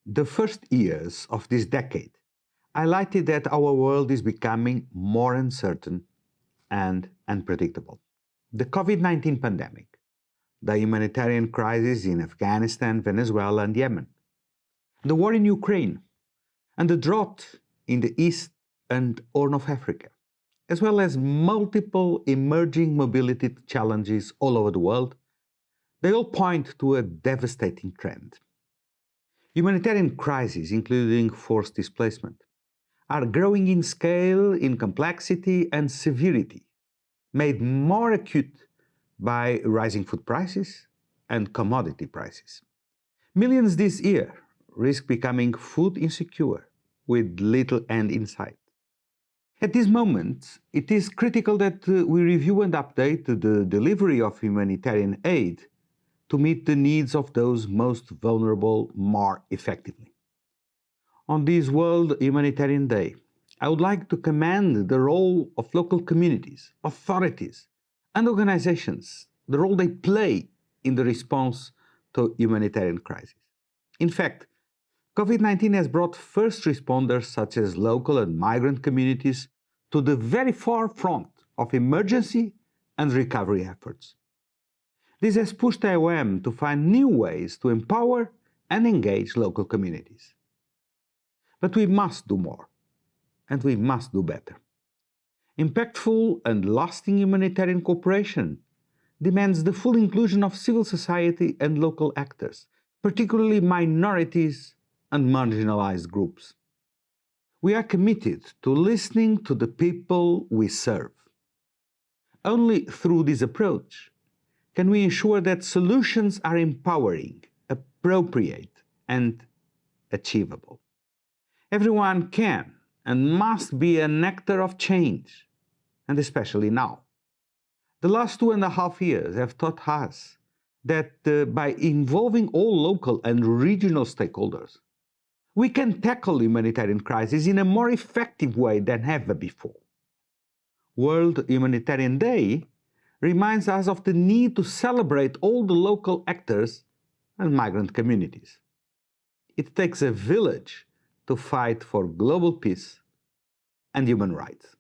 The first years of this decade highlighted that our world is becoming more uncertain and unpredictable. The COVID-19 pandemic, the humanitarian crisis in Afghanistan, Venezuela, and Yemen, the war in Ukraine, and the drought in the East and Horn of Africa, as well as multiple emerging mobility challenges all over the world, they all point to a devastating trend. Humanitarian crises, including forced displacement, are growing in scale, in complexity, and severity, made more acute by rising food prices and commodity prices. Millions this year risk becoming food insecure with little end in sight. At this moment, it is critical that we review and update the delivery of humanitarian aid to meet the needs of those most vulnerable more effectively. On this World Humanitarian Day, I would like to commend the role of local communities, authorities, and organizations, the role they play in the response to humanitarian crises. In fact, COVID-19 has brought first responders such as local and migrant communities to the very forefront of emergency and recovery efforts. This has pushed OIM to find new ways to empower and engage local communities. But we must do more, and we must do better. Impactful and lasting humanitarian cooperation demands the full inclusion of civil society and local actors, particularly minorities and marginalized groups. We are committed to listening to the people we serve. Only through this approach can we ensure that solutions are empowering, appropriate, and achievable. Everyone can and must be an actor of change, and especially now. The last 2.5 years have taught us that by involving all local and regional stakeholders, we can tackle humanitarian crises in a more effective way than ever before. World Humanitarian Day reminds us of the need to celebrate all the local actors and migrant communities. It takes a village to fight for global peace and human rights.